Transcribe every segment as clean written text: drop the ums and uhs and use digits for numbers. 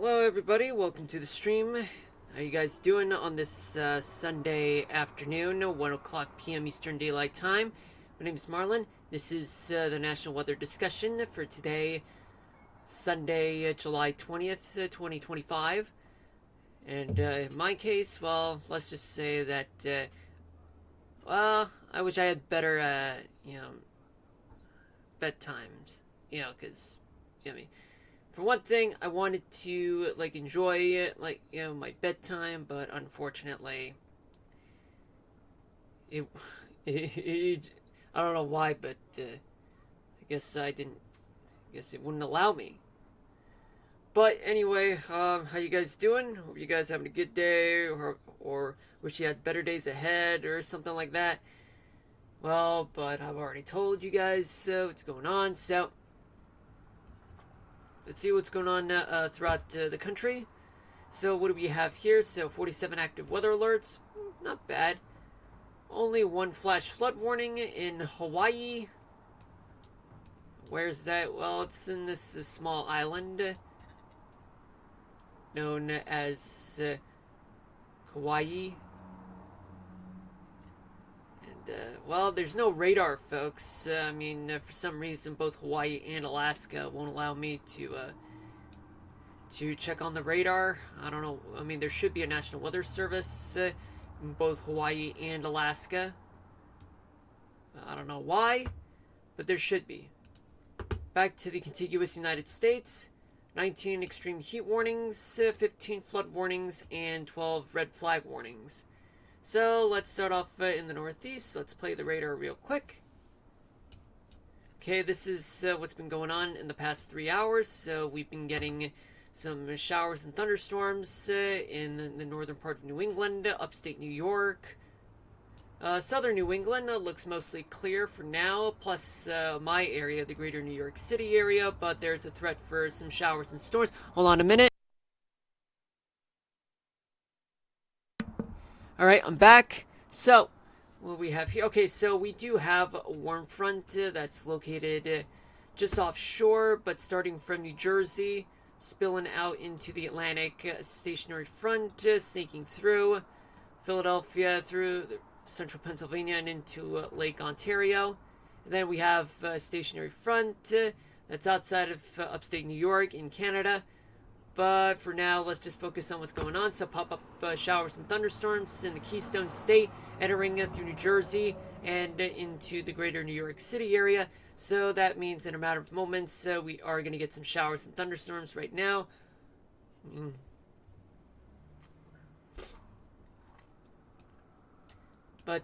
Hello everybody, welcome to the stream. How you guys doing on this Sunday afternoon, 1 o'clock p.m. Eastern Daylight Time? My name is Marlon. This is the National Weather Discussion for today, Sunday, July 20th, 2025. And in my case, well, let's just say that, I wish I had better, bedtimes. Because, I mean, for one thing, I wanted to enjoy it, my bedtime, but unfortunately, it, I don't know why, but I guess I didn't. I guess it wouldn't allow me. But anyway, how you guys doing? Hope you guys having a good day, or wish you had better days ahead, or something like that. Well, but I've already told you guys what's going on, so let's see what's going on throughout the country. So what do we have here? So 47 active weather alerts. Not bad. Only one flash flood warning in Hawaii. Where's that? Well, it's in this small island known as Kauai. And, well, there's no radar, folks. For some reason, both Hawaii and Alaska won't allow me to check on the radar. I don't know. I mean, there should be a National Weather Service in both Hawaii and Alaska. I don't know why, but there should be. Back to the contiguous United States. 19 extreme heat warnings, 15 flood warnings, and 12 red flag warnings. So let's start off in the Northeast. Let's play the radar real quick. Okay, this is what's been going on in the past 3 hours. So we've been getting some showers and thunderstorms in the northern part of New England, upstate New York. Southern New England looks mostly clear for now, plus my area, the greater New York City area, but there's a threat for some showers and storms. Hold on a minute. Alright, I'm back. So, what we have here? Okay, so we do have a warm front that's located just offshore, but starting from New Jersey, spilling out into the Atlantic, stationary front, snaking through Philadelphia, through central Pennsylvania, and into Lake Ontario. And then we have a stationary front that's outside of upstate New York in Canada. But for now, let's just focus on what's going on. So pop-up showers and thunderstorms in the Keystone State, entering through New Jersey and into the greater New York City area. So that means in a matter of moments, we are going to get some showers and thunderstorms right now. But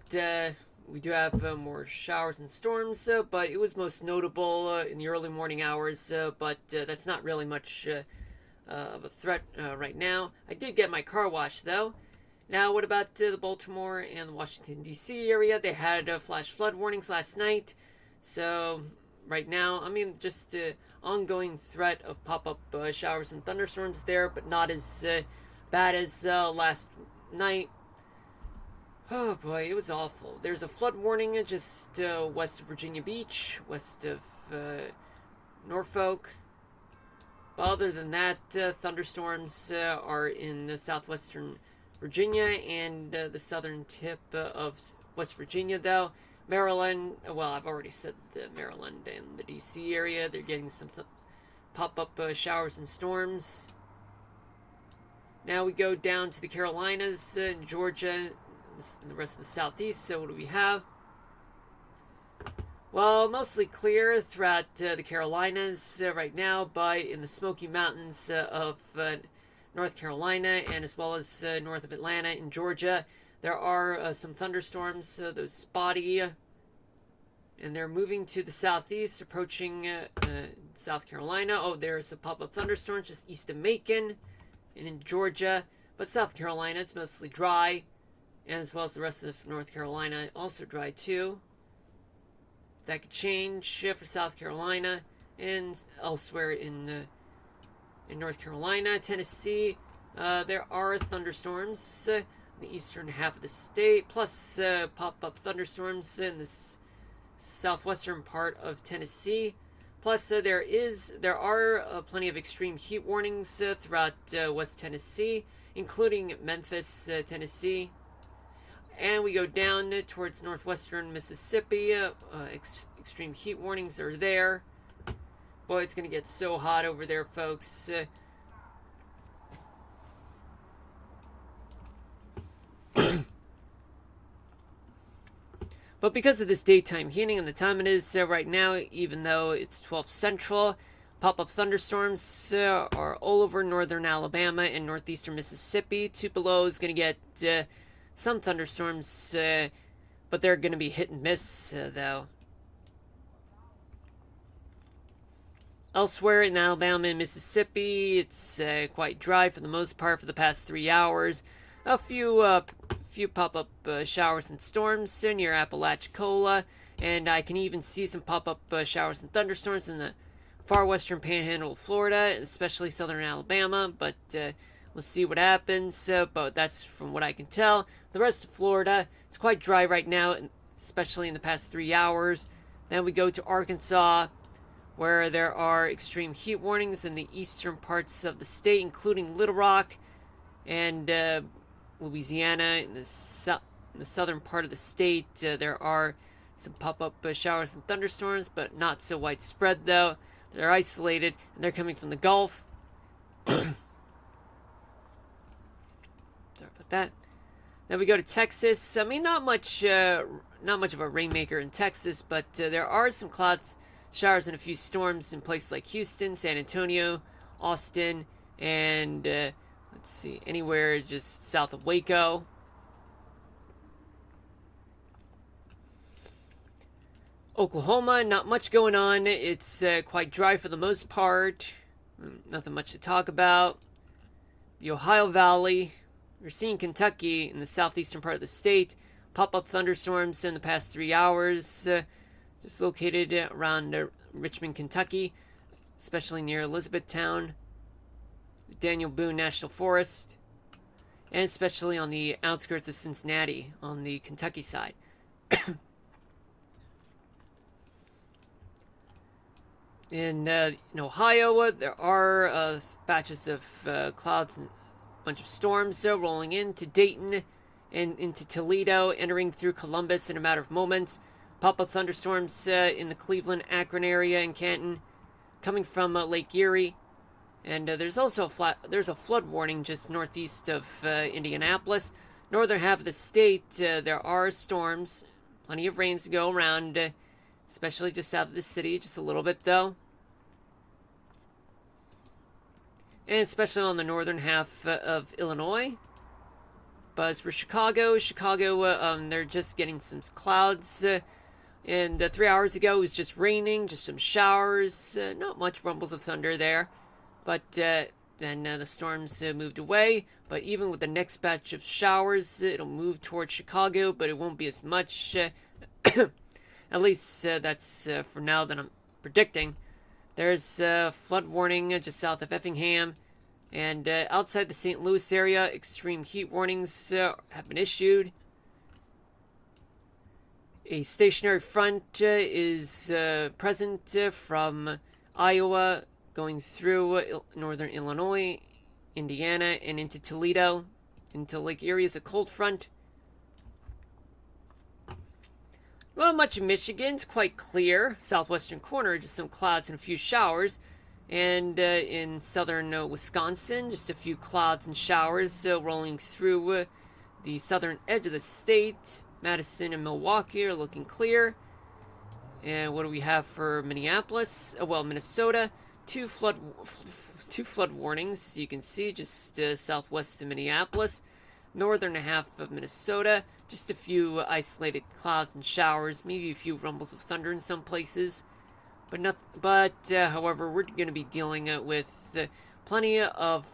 we do have more showers and storms, but it was most notable in the early morning hours, but that's not really much of a threat right now. I did get my car washed, though. Now, what about the Baltimore and the Washington, D.C. area? They had flash flood warnings last night. So, right now, just ongoing threat of pop-up showers and thunderstorms there, but not as bad as last night. Oh boy, it was awful. There's a flood warning just west of Virginia Beach, west of Norfolk. But other than that, thunderstorms are in southwestern Virginia and the southern tip of West Virginia, though. Maryland, well, I've already said Maryland and the D.C. area, they're getting some pop-up showers and storms. Now we go down to the Carolinas, Georgia, and the rest of the southeast. So what do we have? Well, mostly clear throughout the Carolinas right now, but in the Smoky Mountains of North Carolina and as well as north of Atlanta in Georgia, there are some thunderstorms, those spotty, and they're moving to the southeast, approaching South Carolina. Oh, there's a pop-up thunderstorm just east of Macon and in Georgia, but South Carolina, it's mostly dry, and as well as the rest of North Carolina, also dry too. That could change for South Carolina and elsewhere in North Carolina. Tennessee, there are thunderstorms in the eastern half of the state, plus pop-up thunderstorms in the southwestern part of Tennessee, Plus, there are plenty of extreme heat warnings throughout West Tennessee, including Memphis, Tennessee. And we go down towards northwestern Mississippi. Extreme heat warnings are there. Boy, it's going to get so hot over there, folks. But because of this daytime heating and the time it is right now, even though it's 12 Central, pop-up thunderstorms are all over northern Alabama and northeastern Mississippi. Tupelo is going to get some thunderstorms, but they're going to be hit and miss, though. Elsewhere in Alabama and Mississippi, it's quite dry for the most part for the past 3 hours. A few pop-up showers and storms near Apalachicola, and I can even see some pop-up showers and thunderstorms in the far western panhandle of Florida, especially southern Alabama, but we'll see what happens, but that's from what I can tell. The rest of Florida, it's quite dry right now, especially in the past 3 hours. Then we go to Arkansas, where there are extreme heat warnings in the eastern parts of the state, including Little Rock and Louisiana. In the southern part of the state, there are some pop-up showers and thunderstorms, but not so widespread, though. They're isolated, and they're coming from the Gulf. Sorry about that. Then we go to Texas. I mean, not much of a rainmaker in Texas, but there are some clouds, showers, and a few storms in places like Houston, San Antonio, Austin, and let's see, anywhere just south of Waco. Oklahoma, not much going on. It's quite dry for the most part. Nothing much to talk about. The Ohio Valley. We're seeing Kentucky in the southeastern part of the state. Pop-up thunderstorms in the past 3 hours. Just located around Richmond, Kentucky, especially near Elizabethtown, Daniel Boone National Forest, and especially on the outskirts of Cincinnati on the Kentucky side. In Ohio, there are patches of clouds and a bunch of storms rolling into Dayton and into Toledo, entering through Columbus in a matter of moments. Pop-up thunderstorms in the Cleveland, Akron area and Canton, coming from Lake Erie. And there's also a flood warning just northeast of Indianapolis. Northern half of the state, there are storms, plenty of rains to go around, especially just south of the city, just a little bit though. And especially on the northern half of Illinois. But as for Chicago, they're just getting some clouds. And 3 hours ago, it was just raining, just some showers, not much rumbles of thunder there. But then the storms moved away. But even with the next batch of showers, it'll move towards Chicago, but it won't be as much. At least that's for now that I'm predicting. There's a flood warning just south of Effingham. And outside the St. Louis area, extreme heat warnings have been issued. A stationary front is present from Iowa, going through northern Illinois, Indiana, and into Toledo. Into Lake Erie is a cold front. Well, much of Michigan's quite clear. Southwestern corner, just some clouds and a few showers. And in southern Wisconsin, just a few clouds and showers rolling through the southern edge of the state. Madison and Milwaukee are looking clear. And what do we have for Minneapolis? Well, Minnesota, two flood warnings, as you can see, just southwest of Minneapolis. Northern half of Minnesota, just a few isolated clouds and showers, maybe a few rumbles of thunder in some places. However, we're going to be dealing with plenty of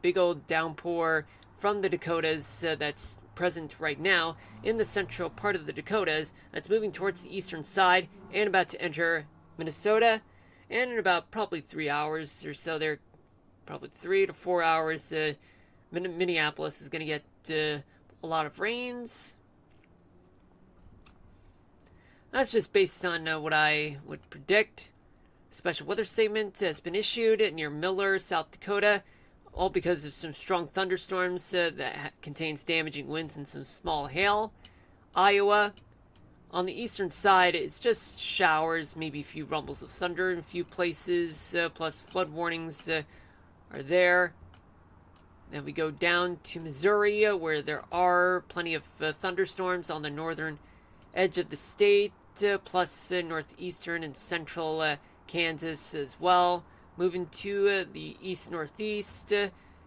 big old downpour from the Dakotas that's present right now in the central part of the Dakotas, that's moving towards the eastern side and about to enter Minnesota. And in about probably 3 hours or so, there, probably 3 to 4 hours, Minneapolis is going to get a lot of rains. That's just based on what I would predict. Special weather statement has been issued near Miller, South Dakota, all because of some strong thunderstorms that contains damaging winds and some small hail. Iowa, on the eastern side, it's just showers, maybe a few rumbles of thunder in a few places, plus flood warnings are there. Then we go down to Missouri, where there are plenty of thunderstorms on the northern edge of the state, plus northeastern and central Kansas as well. Moving to the east-northeast,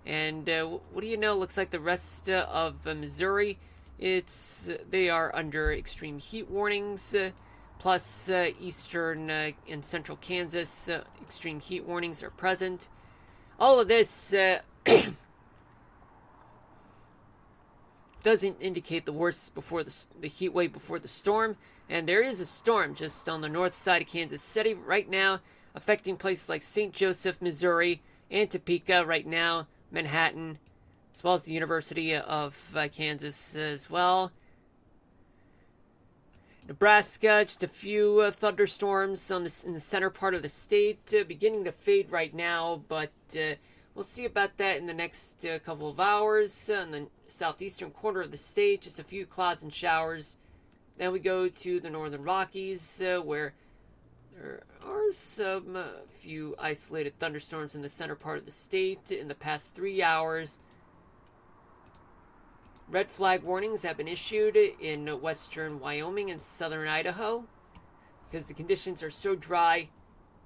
and what do you know? Looks like the rest of Missouri, they are under extreme heat warnings. Plus eastern and central Kansas, extreme heat warnings are present. All of this doesn't indicate the worst before the heat wave before the storm, and there is a storm just on the north side of Kansas City right now, affecting places like St. Joseph, Missouri, and Topeka right now, Manhattan, as well as the University of Kansas as well. Nebraska, just a few thunderstorms in the center part of the state, beginning to fade right now, but we'll see about that in the next couple of hours. In the southeastern corner of the state, just a few clouds and showers. Then we go to the northern Rockies, where there are some few isolated thunderstorms in the center part of the state in the past 3 hours. Red flag warnings have been issued in western Wyoming and southern Idaho because the conditions are so dry.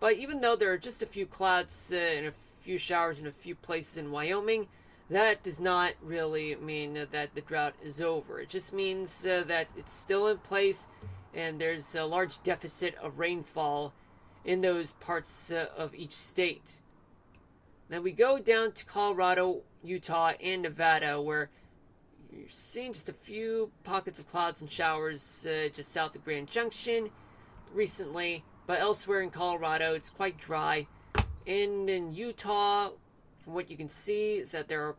But even though there are just a few clouds and a few showers in a few places in Wyoming, that does not really mean that the drought is over. It just means that it's still in place and there's a large deficit of rainfall in those parts of each state. Then we go down to Colorado, Utah, and Nevada, where you're seeing just a few pockets of clouds and showers just south of Grand Junction recently, but elsewhere in Colorado it's quite dry. And in Utah, from what you can see, is that there are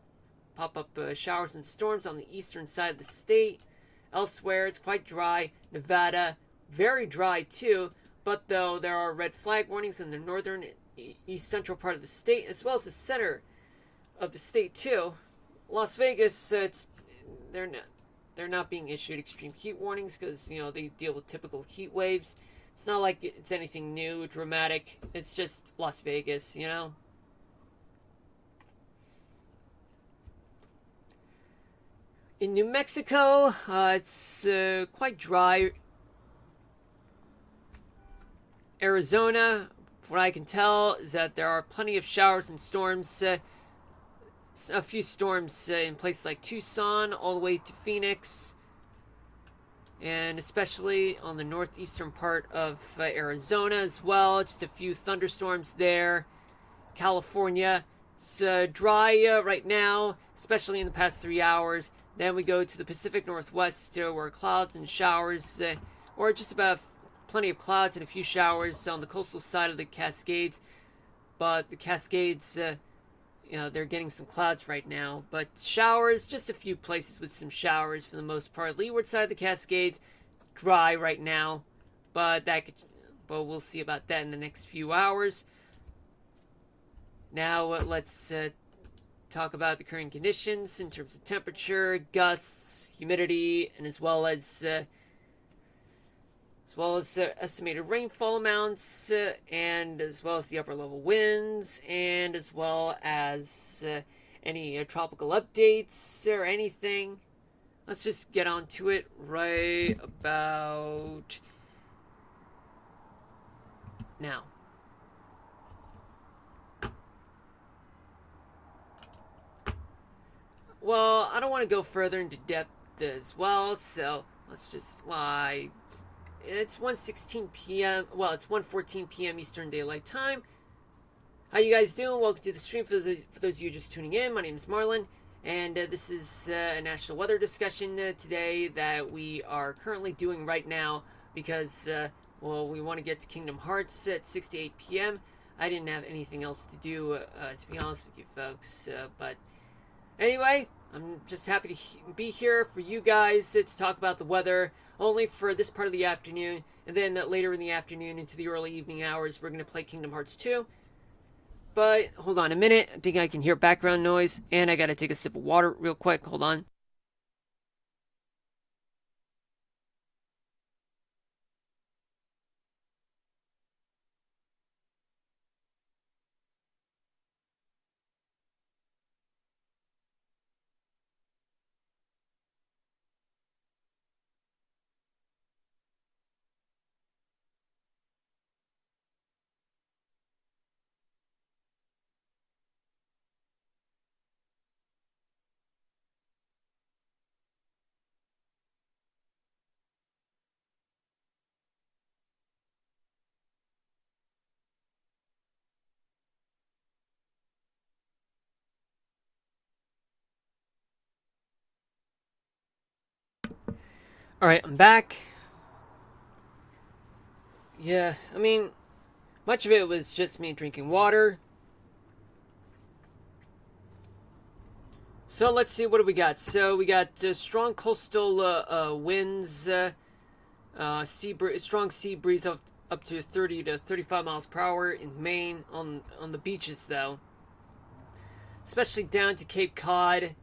pop-up showers and storms on the eastern side of the state. Elsewhere it's quite dry. Nevada, very dry too, but though there are red flag warnings in the northern east central part of the state, as well as the center of the state too. Las Vegas, they're not being issued extreme heat warnings because they deal with typical heat waves. It's not like it's anything new, dramatic. It's just Las Vegas, In New Mexico, it's quite dry. Arizona, what I can tell is that there are plenty of showers and storms. A few storms in places like Tucson, all the way to Phoenix, and especially on the northeastern part of Arizona as well. Just a few thunderstorms there. California, it's dry right now, especially in the past 3 hours. Then we go to the Pacific Northwest, where clouds and showers, or just about plenty of clouds and a few showers on the coastal side of the Cascades. But the Cascades, they're getting some clouds right now, but showers, just a few places with some showers for the most part. Leeward side of the Cascades, dry right now, but we'll see about that in the next few hours. Now let's talk about the current conditions in terms of temperature, gusts, humidity, and as well as estimated rainfall amounts, and as well as the upper level winds, and as well as any tropical updates or anything. Let's just get on to it right about now. Well, I don't want to go further into depth as well, so let's just it's 1:16 p.m. Well, it's 1:14 p.m. Eastern Daylight Time. How you guys doing? Welcome to the stream. For those of you just tuning in, my name is Marlon, and this is a national weather discussion today that we are currently doing right now because, we want to get to Kingdom Hearts at 6 to 8 p.m. I didn't have anything else to do, to be honest with you folks, but anyway, I'm just happy to be here for you guys to talk about the weather, only for this part of the afternoon, and then later in the afternoon into the early evening hours, we're going to play Kingdom Hearts 2. But hold on a minute, I think I can hear background noise, and I gotta take a sip of water real quick. Hold on. Alright, I'm back. Yeah, I mean, much of it was just me drinking water. So let's see, what do we got? So we got strong coastal winds, strong sea breeze up to 30 to 35 miles per hour in Maine on the beaches though, especially down to Cape Cod.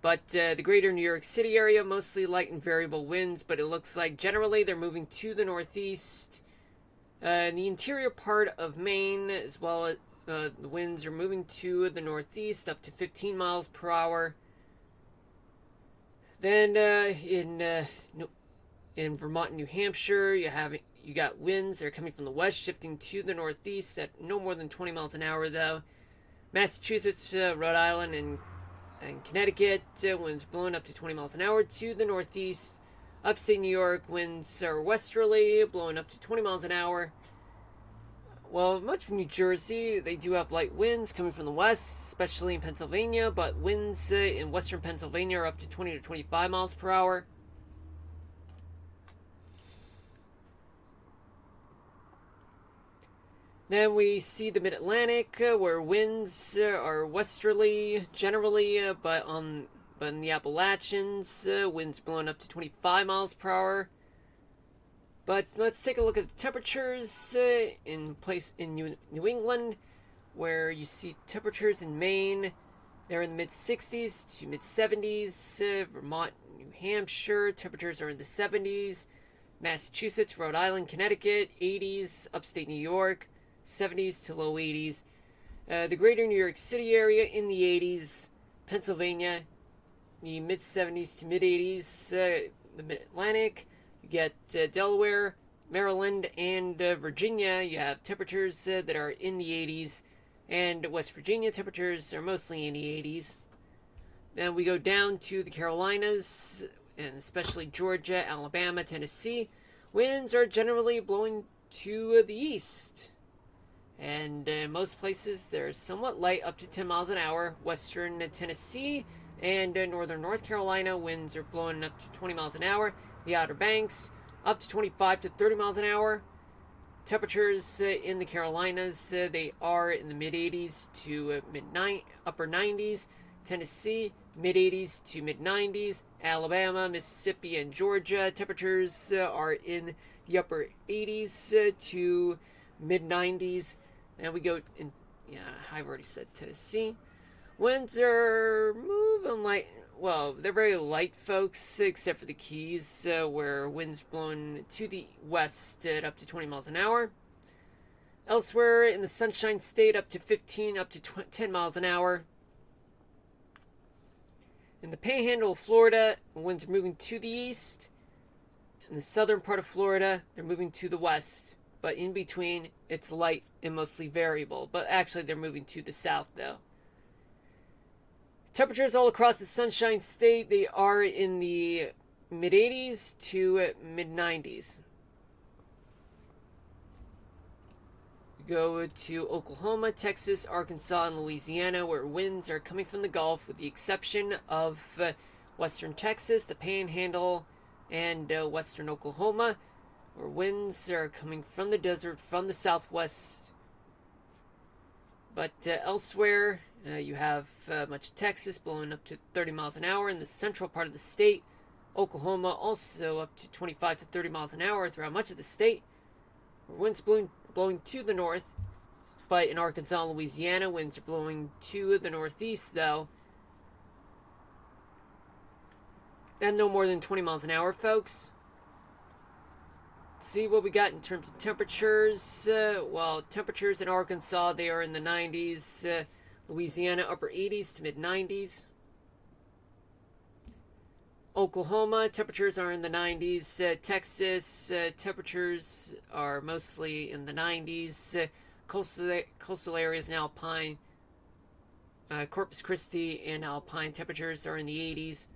But the greater New York City area, mostly light and variable winds, but it looks like generally they're moving to the northeast. In the interior part of Maine, as well as the winds are moving to the northeast up to 15 miles per hour. Then in Vermont and New Hampshire, you got winds that are coming from the west, shifting to the northeast at no more than 20 miles an hour, though. Massachusetts, Rhode Island, and Connecticut, winds blowing up to 20 miles an hour to the northeast. Upstate New York, winds are westerly, blowing up to 20 miles an hour. Well, much of New Jersey, they do have light winds coming from the west, especially in Pennsylvania, but winds in western Pennsylvania are up to 20 to 25 miles per hour. Then we see the Mid-Atlantic, where winds are westerly generally, but in the Appalachians, winds blowing up to 25 miles per hour. But let's take a look at the temperatures in New England, where you see temperatures in Maine. They're in the mid 60s to mid 70s. Vermont, New Hampshire, temperatures are in the 70s. Massachusetts, Rhode Island, Connecticut, 80s. Upstate New York, 70s to low 80s. The greater New York City area in the 80s. Pennsylvania, the mid 70s to mid 80s. The Mid Atlantic, you get Delaware, Maryland, and Virginia. You have temperatures that are in the 80s. And West Virginia, temperatures are mostly in the 80s. Then we go down to the Carolinas, and especially Georgia, Alabama, Tennessee. Winds are generally blowing to the east. And in most places, they're somewhat light, up to 10 miles an hour. Western Tennessee and northern North Carolina, winds are blowing up to 20 miles an hour. The Outer Banks, up to 25 to 30 miles an hour. Temperatures in the Carolinas, they are in the mid 80s to upper 90s. Tennessee, mid 80s to mid 90s. Alabama, Mississippi, and Georgia, temperatures are in the upper 80s to mid 90s. And we go in, yeah, I've already said Tennessee. Winds are moving light. Well, they're very light, folks, except for the Keys, where winds blowing to the west at up to 20 miles an hour. Elsewhere in the Sunshine State, up to 15, up to 10 miles an hour. In the Panhandle of Florida, winds are moving to the east. In the southern part of Florida, they're moving to the west. But in between, it's light and mostly variable. But actually, they're moving to the south, though. Temperatures all across the Sunshine State, they are in the mid 80s to mid 90s. We go to Oklahoma, Texas, Arkansas, and Louisiana, where winds are coming from the Gulf, with the exception of western Texas, the Panhandle, and western Oklahoma, where winds are coming from the desert, from the southwest. But elsewhere, you have much of Texas blowing up to 30 miles an hour in the central part of the state. Oklahoma also up to 25 to 30 miles an hour throughout much of the state. Winds blowing to the north, but in Arkansas and Louisiana, winds are blowing to the northeast, though. And no more than 20 miles an hour, folks. See what we got in terms of temperatures. Well, temperatures in Arkansas, they are in the 90s. Louisiana, upper 80s to mid 90s. Oklahoma, temperatures are in the 90s. Texas, temperatures are mostly in the 90s. Coastal areas in Alpine, Corpus Christi and Alpine, temperatures are in the 80s.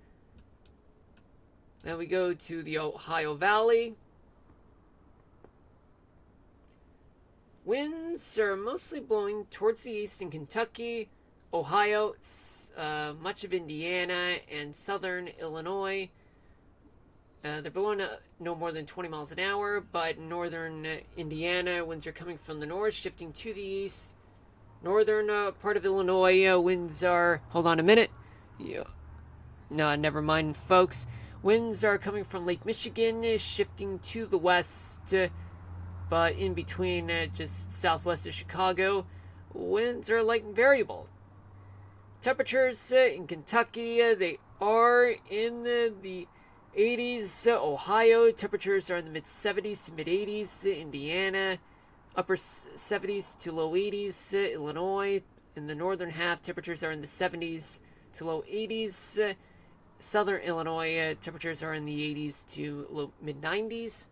Then we go to the Ohio Valley. Winds are mostly blowing towards the east in Kentucky, Ohio, much of Indiana, and southern Illinois. They're blowing no more than 20 miles an hour, but in northern Indiana, winds are coming from the north, shifting to the east. Northern part of Illinois, winds are... Hold on a minute. Yeah. No, never mind, folks. Winds are coming from Lake Michigan, shifting to the west, but in between, just southwest of Chicago, winds are light and variable. Temperatures in Kentucky, they are in the 80s. Ohio, temperatures are in the mid 70s to mid 80s. Indiana, upper 70s to low 80s. Illinois, in the northern half, temperatures are in the 70s to low 80s. Southern Illinois, temperatures are in the 80s to low mid 90s.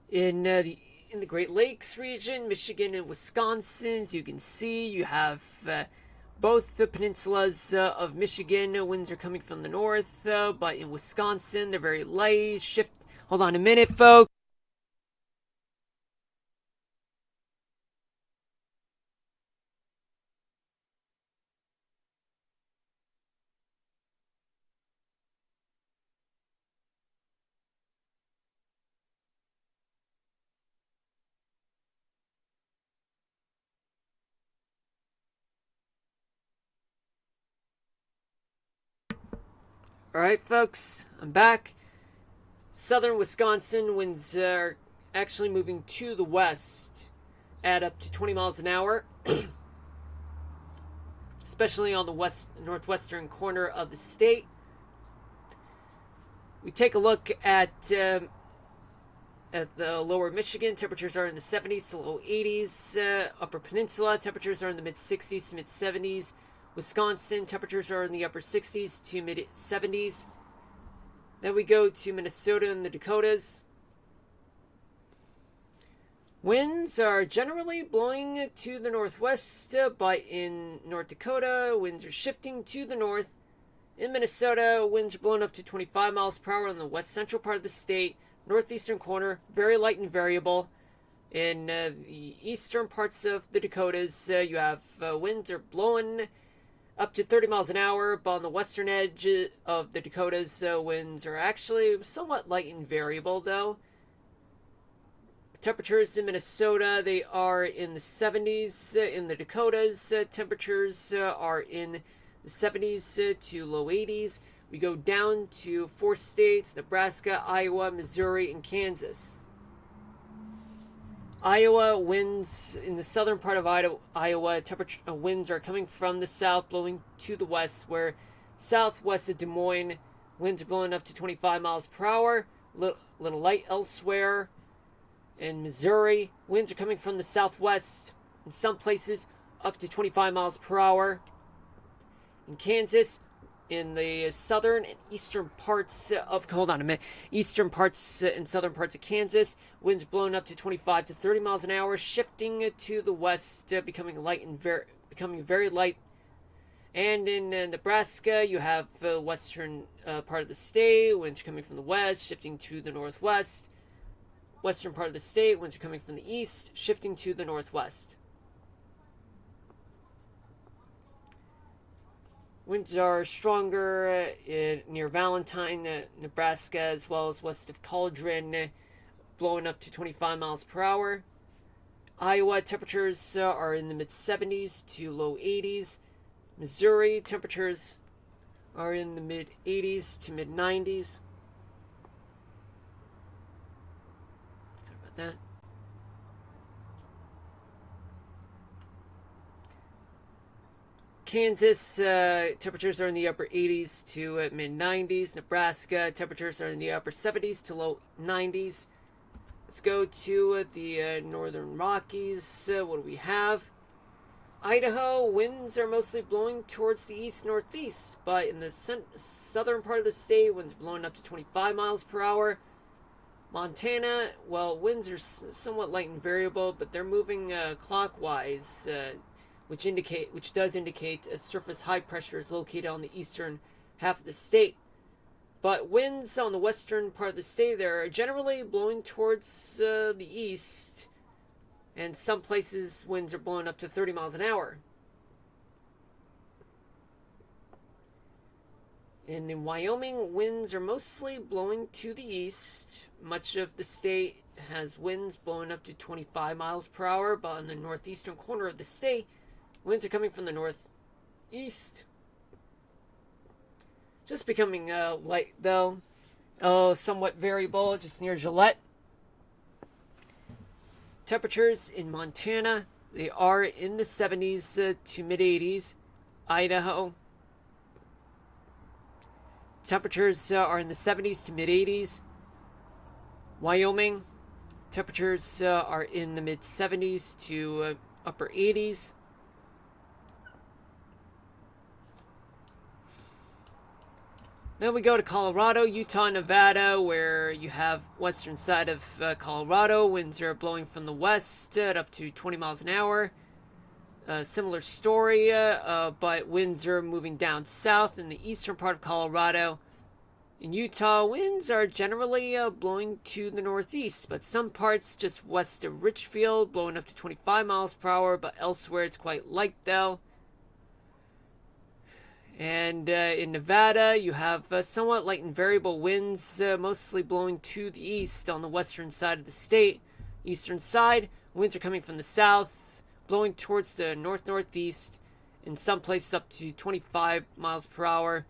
In the Great Lakes region, Michigan and Wisconsin, as you can see, you have both the peninsulas of Michigan. Winds are coming from the north, but in Wisconsin, they're very light. Hold on a minute, folks. Alright, folks, I'm back. Southern Wisconsin, winds are actually moving to the west at up to 20 miles an hour, especially on the northwestern corner of the state. We take a look at the lower Michigan, temperatures are in the 70s to low 80s. Upper Peninsula, temperatures are in the mid 60s to mid 70s. Wisconsin, temperatures are in the upper 60s to mid 70s. Then we go to Minnesota and the Dakotas. Winds are generally blowing to the northwest, but in North Dakota, winds are shifting to the north. In Minnesota, winds are blowing up to 25 miles per hour in the west central part of the state. Northeastern corner, very light and variable. In the eastern parts of the Dakotas, you have winds are blowing up to 30 miles an hour, but on the western edge of the Dakotas, winds are actually somewhat light and variable, though. Temperatures in Minnesota, they are in the 70s. In the Dakotas, temperatures are in the 70s to low 80s. We go down to 4 states, Nebraska, Iowa, Missouri, and Kansas. Iowa, winds in the southern part of Iowa, winds are coming from the south, blowing to the west, where southwest of Des Moines, winds are blowing up to 25 miles per hour, little light elsewhere. In Missouri, winds are coming from the southwest, in some places up to 25 miles per hour. In Kansas, in the southern and eastern parts of, eastern parts and southern parts of Kansas, winds blowing up to 25 to 30 miles an hour, shifting to the west, becoming very light. And in Nebraska, you have the western part of the state, winds are coming from the west, shifting to the northwest. Western part of the state, winds are coming from the east, shifting to the northwest. Winds are stronger near Valentine, Nebraska, as well as west of Cauldron, blowing up to 25 miles per hour. Iowa, temperatures are in the mid 70s to low 80s. Missouri, temperatures are in the mid 80s to mid 90s. Sorry about that. Kansas, temperatures are in the upper 80s to mid 90s. Nebraska, temperatures are in the upper 70s to low 90s. Let's go to the Northern Rockies. What do we have? Idaho, winds are mostly blowing towards the east-northeast, but in the southern part of the state, winds blowing up to 25 miles per hour. Montana, well, winds are somewhat light and variable, but they're moving clockwise, which does indicate a surface high pressure is located on the eastern half of the state. But winds on the western part of the state there are generally blowing towards the east, and some places winds are blowing up to 30 miles an hour. And in Wyoming, winds are mostly blowing to the east. Much of the state has winds blowing up to 25 miles per hour, but in the northeastern corner of the state, winds are coming from the northeast. Just becoming light, though. Oh, somewhat variable, just near Gillette. Temperatures in Montana, they are in the 70s to mid 80s. Idaho, temperatures are in the 70s to mid 80s. Wyoming, temperatures are in the mid 70s to upper 80s. Then we go to Colorado, Utah, Nevada, where you have western side of Colorado. Winds are blowing from the west at up to 20 miles an hour. Similar story, but winds are moving down south in the eastern part of Colorado. In Utah, winds are generally blowing to the northeast, but some parts just west of Richfield blowing up to 25 miles per hour, but elsewhere it's quite light though. And in Nevada, you have somewhat light and variable winds, mostly blowing to the east on the western side of the state. Eastern side, winds are coming from the south, blowing towards the north-northeast, in some places up to 25 miles per hour.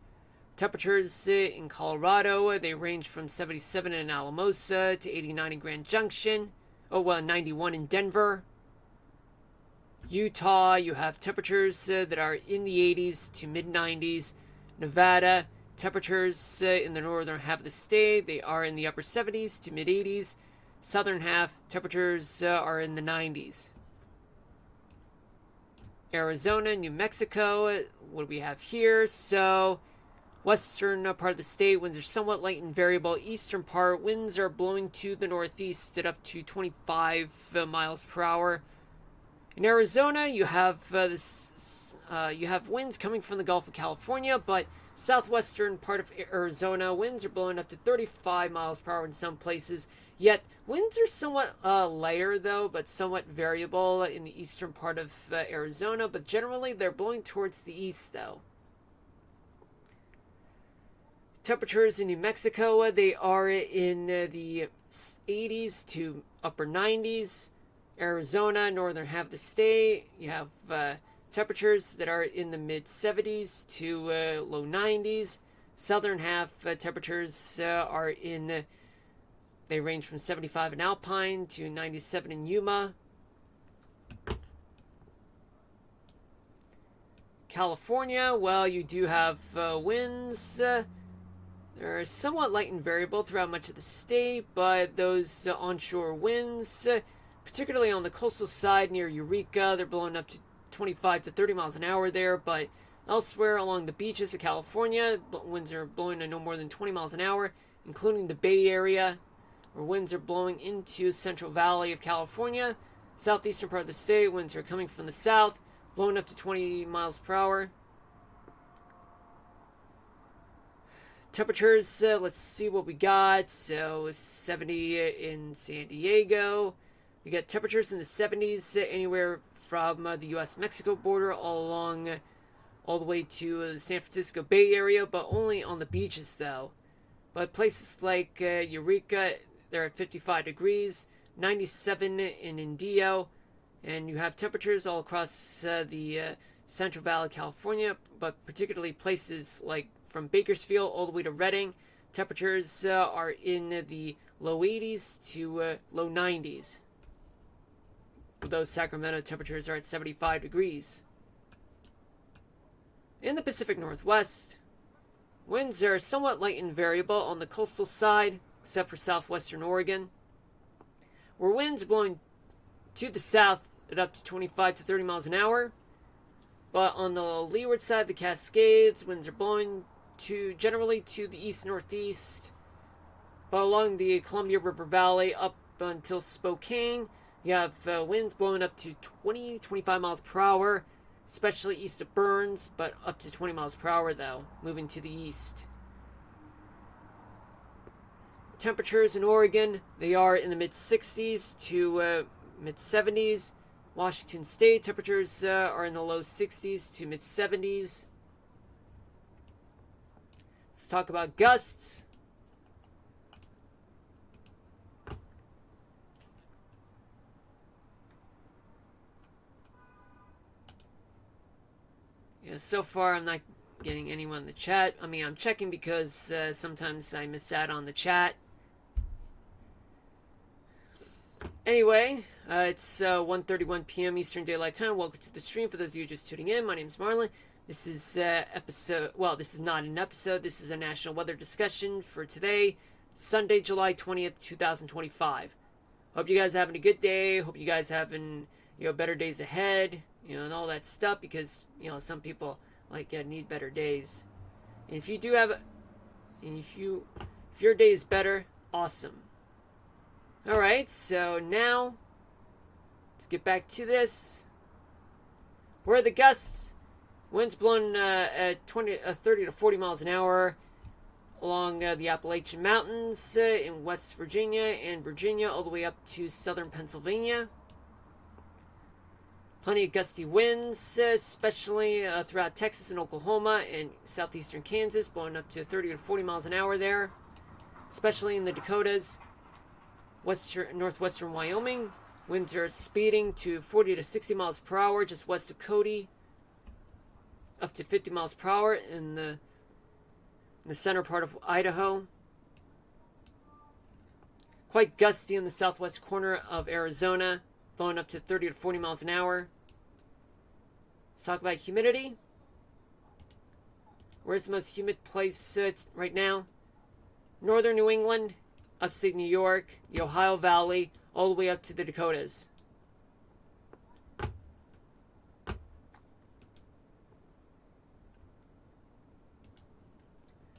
Temperatures in Colorado, they range from 77 in Alamosa to 89 in Grand Junction. 91 in Denver. Utah, you have temperatures that are in the 80s to mid 90s. Nevada, temperatures in the northern half of the state, they are in the upper 70s to mid 80s. Southern half, temperatures are in the 90s. Arizona, New Mexico, what do we have here? So, western part of the state, winds are somewhat light and variable. Eastern part, winds are blowing to the northeast at up to 25 miles per hour. In Arizona, you have you have winds coming from the Gulf of California, but southwestern part of Arizona, winds are blowing up to 35 miles per hour in some places. Yet winds are somewhat lighter though, but somewhat variable in the eastern part of Arizona. But generally, they're blowing towards the east though. Temperatures in New Mexico, they are in the 80s to upper 90s. Arizona, northern half of the state, you have temperatures that are in the mid 70s to low 90s. Southern half temperatures are in, they range from 75 in Alpine to 97 in Yuma. California, well, you do have winds. They're somewhat light and variable throughout much of the state, but those onshore winds, particularly on the coastal side near Eureka, they're blowing up to 25 to 30 miles an hour there, but elsewhere along the beaches of California, winds are blowing to no more than 20 miles an hour, including the Bay Area, where winds are blowing into Central Valley of California. Southeastern part of the state, winds are coming from the south, blowing up to 20 miles per hour. Temperatures, let's see what we got. So 70 in San Diego. We got temperatures in the 70s anywhere from the U.S.-Mexico border all the way to the San Francisco Bay Area, but only on the beaches though. But places like Eureka, they're at 55 degrees, 97 in Indio, and you have temperatures all across the Central Valley, California, but particularly places like from Bakersfield all the way to Redding. Temperatures are in the low 80s to low 90s. Although Sacramento temperatures are at 75 degrees. In the Pacific Northwest, winds are somewhat light and variable on the coastal side, except for southwestern Oregon, where winds blowing to the south at up to 25 to 30 miles an hour. But on the leeward side of the Cascades, winds are blowing generally to the east-northeast. But along the Columbia River Valley up until Spokane, you have winds blowing up to 20-25 miles per hour, especially east of Burns, but up to 20 miles per hour though, moving to the east. Temperatures in Oregon, they are in the mid-60s to mid-70s. Washington State, temperatures are in the low 60s to mid-70s. Let's talk about gusts. Yeah, so far I'm not getting anyone in the chat. I mean, I'm checking because sometimes I miss out on the chat. Anyway, it's 1:31 p.m. Eastern Daylight Time. Welcome to the stream. For those of you just tuning in, my name is Marlon. This is this is not an episode. This is a national weather discussion for today, Sunday, July 20th, 2025. Hope you guys are having a good day. Hope you guys having, better days ahead, and all that stuff, because, some people need better days. And if you do have, if your day is better, awesome. Alright, so now, let's get back to this. Where are the gusts? Winds blowing at 30 to 40 miles an hour along the Appalachian Mountains in West Virginia and Virginia, all the way up to southern Pennsylvania. Plenty of gusty winds, especially throughout Texas and Oklahoma and southeastern Kansas, blowing up to 30 to 40 miles an hour there, especially in the Dakotas. Northwestern Wyoming, winds are speeding to 40 to 60 miles per hour just west of Cody, up to 50 miles per hour in the center part of Idaho. Quite gusty in the southwest corner of Arizona, blowing up to 30 to 40 miles an hour. Let's talk about humidity. Where's the most humid place right now? Northern New England, upstate New York, the Ohio Valley, all the way up to the Dakotas.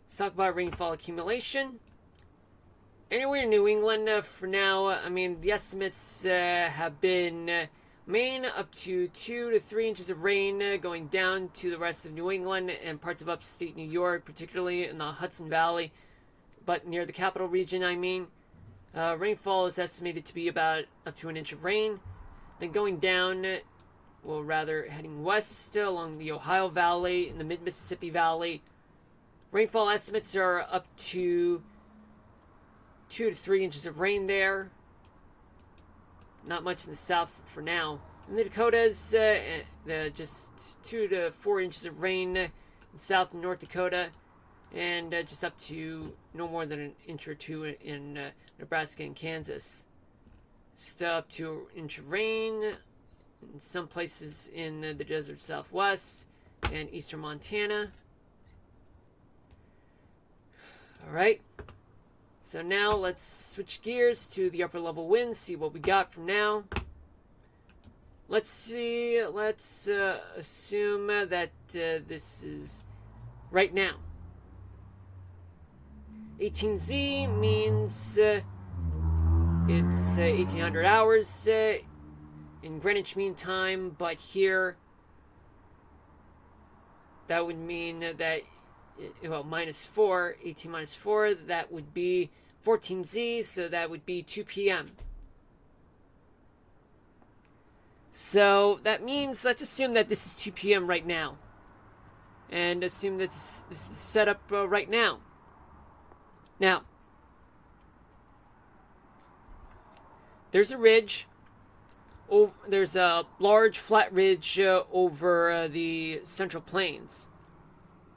Let's talk about rainfall accumulation. Anywhere in New England for now, the estimates have been Maine up to 2 to 3 inches of rain, going down to the rest of New England and parts of upstate New York, particularly in the Hudson Valley. But near the capital region, rainfall is estimated to be about up to an inch of rain. Then going down, well, rather heading west along the Ohio Valley and the mid-Mississippi Valley, rainfall estimates are up to 2 to 3 inches of rain there. Not much in the south for now. In the Dakotas, just 2 to 4 inches of rain in South and North Dakota. And just up to no more than an inch or two in Nebraska and Kansas. Just up to an inch of rain in some places in the desert Southwest and eastern Montana. Alright, so now let's switch gears to the upper level winds, see what we got from now. Let's assume that this is right now. 18Z means it's 1800 hours in Greenwich Mean Time, but here that would mean that, minus 4, 18 minus 4, that would be 14Z, so that would be 2 p.m. So that means, let's assume that this is 2 p.m. right now. And assume that this is set up right now. Now, there's a ridge. There's a large flat ridge over the Central Plains,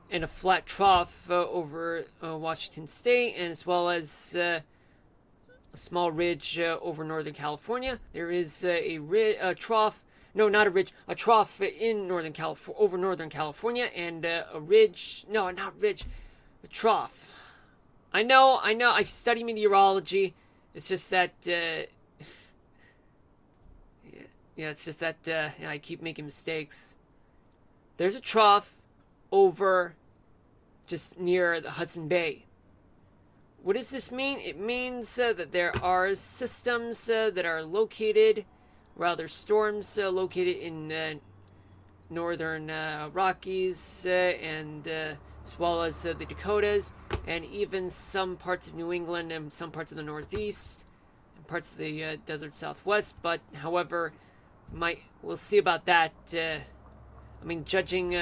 and a flat trough over Washington State, and as well as a small ridge over Northern California. There is a trough. No, not a ridge. A trough in Northern California, over Northern California, and a ridge. No, not ridge. A trough. I know. I've studied meteorology. It's just that. Yeah, it's just that I keep making mistakes. There's a trough over just near the Hudson Bay. What does this mean? It means that there are systems that are located, rather storms located in northern Rockies and as well as the Dakotas, and even some parts of New England and some parts of the Northeast and parts of the desert Southwest. But however, we'll see about that. I mean, judging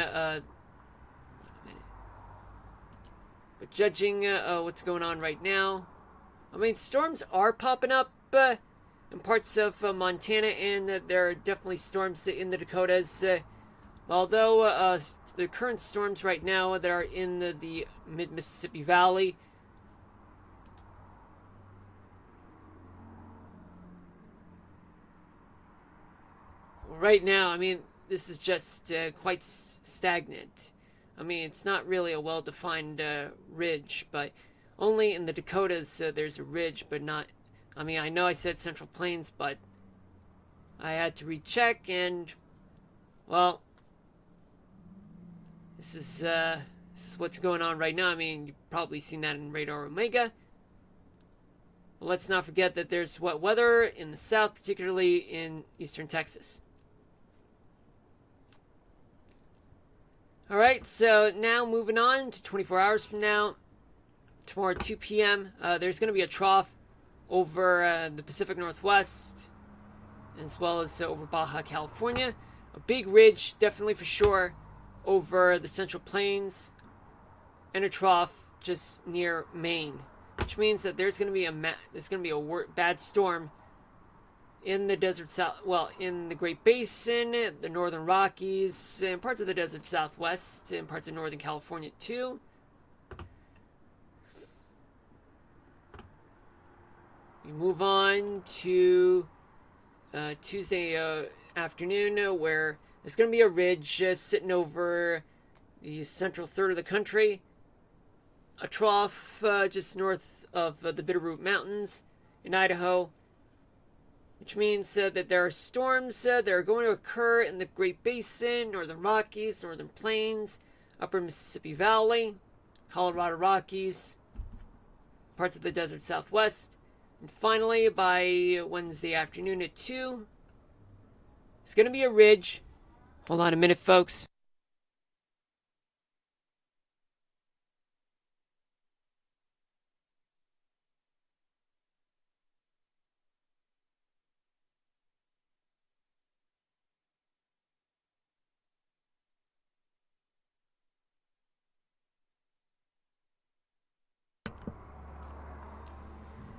what's going on right now, I mean, storms are popping up in parts of Montana, and there are definitely storms in the Dakotas. Although the current storms right now that are in the mid-Mississippi Valley, right now, I mean, this is just quite stagnant. I mean, it's not really a well-defined ridge, but only in the Dakotas there's a ridge, but not. I mean, I know I said Central Plains, but I had to recheck, and well, this is what's going on right now. I mean, you've probably seen that in Radar Omega. But let's not forget that there's wet weather in the south, particularly in eastern Texas. Alright, so now moving on to 24 hours from now, tomorrow at 2 p.m., there's going to be a trough over the Pacific Northwest, as well as over Baja California. A big ridge, definitely for sure, over the Central Plains, and a trough just near Maine, which means that there's going to be a bad storm in the desert south, well, in the Great Basin, the Northern Rockies, and parts of the desert Southwest, and parts of Northern California too. We move on to Tuesday afternoon, where there's going to be a ridge sitting over the central third of the country, a trough just north of the Bitterroot Mountains in Idaho, which means that there are storms that are going to occur in the Great Basin, Northern Rockies, Northern Plains, Upper Mississippi Valley, Colorado Rockies, parts of the desert Southwest. And finally, by Wednesday afternoon at 2, it's going to be a ridge. Hold on a minute, folks.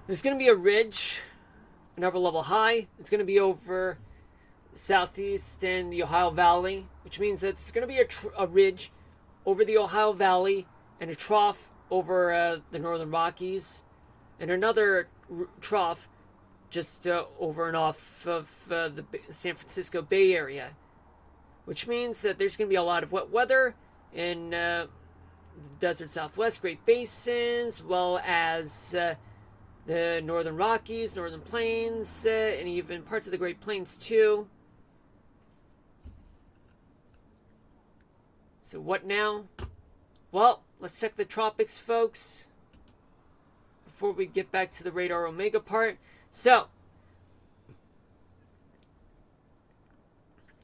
There's going to be a ridge, an upper level high. It's going to be over the southeast and the Ohio Valley, which means that it's going to be a ridge over the Ohio Valley and a trough over the Northern Rockies, and another trough just over and off of the San Francisco Bay Area, which means that there's going to be a lot of wet weather in the desert Southwest, Great Basins, as well as the Northern Rockies, Northern Plains, and even parts of the Great Plains too. So what now? Well, let's check the tropics, folks, before we get back to the Radar Omega part. So,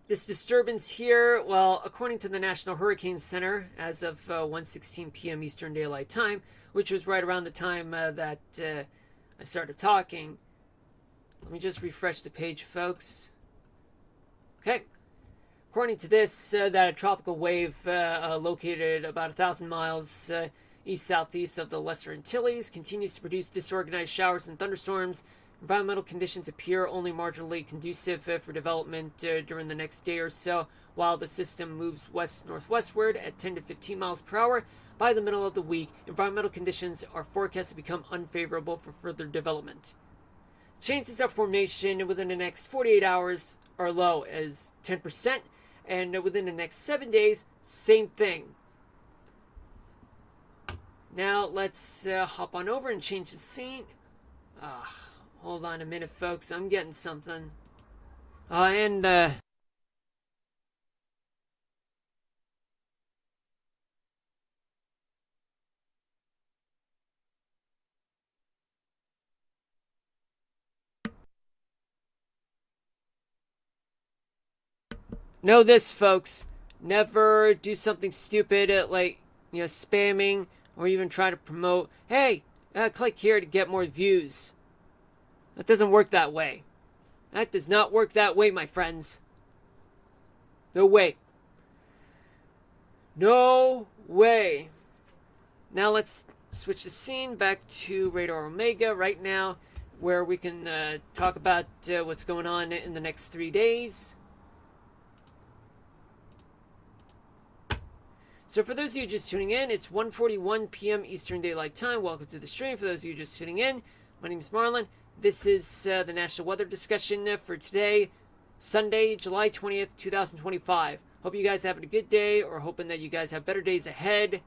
this disturbance here, well, according to the National Hurricane Center, as of 1:16 p.m. Eastern Daylight Time, which was right around the time that I started talking. Let me just refresh the page, folks. Okay. According to this, that a tropical wave located about 1,000 miles east-southeast of the Lesser Antilles continues to produce disorganized showers and thunderstorms Environmental conditions appear only marginally conducive for development during the next day or so, while the system moves west-northwestward at 10 to 15 miles per hour. By the middle of the week, environmental conditions are forecast to become unfavorable for further development. Chances of formation within the next 48 hours are low as 10%, and within the next 7 days, same thing. Now let's hop on over and change the scene. Hold on a minute, folks. I'm getting something. Know this, folks. Never do something stupid like, spamming or even try to promote, hey, click here to get more views. That doesn't work that way. That does not work that way, my friends. No way. No way. Now let's switch the scene back to Radar Omega right now, where we can talk about what's going on in the next 3 days. So for those of you just tuning in, it's 1:41 p.m. Eastern Daylight Time. Welcome to the stream. For those of you just tuning in, my name is Marlon. This is the National Weather Discussion for today, Sunday, July 20th, 2025. Hope you guys are having a good day, or hoping that you guys have better days ahead.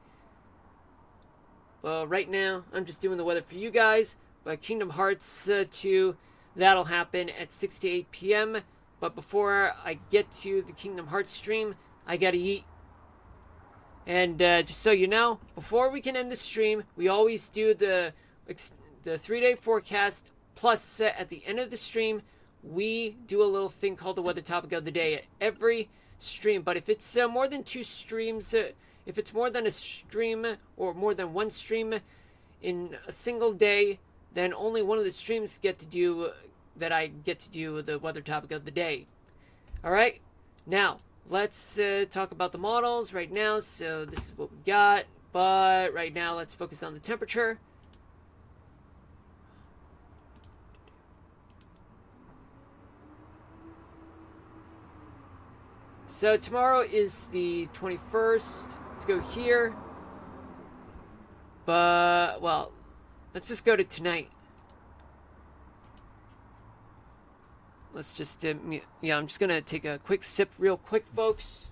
Well, right now, I'm just doing the weather for you guys. But Kingdom Hearts 2, that'll happen at 6 to 8 p.m. But before I get to the Kingdom Hearts stream, I gotta eat. And just so you know, before we can end the stream, we always do the 3-day forecast. Plus, at the end of the stream, we do a little thing called the weather topic of the day at every stream. But if it's more than 2 streams, if it's more than a stream or more than 1 stream in a single day, then only one of the streams I get to do the weather topic of the day. All right, now let's talk about the models right now. So this is what we got, but right now let's focus on the temperature. So tomorrow is the 21st. Let's go here. But, well, let's just go to tonight. Let's just, I'm just going to take a quick sip real quick, folks.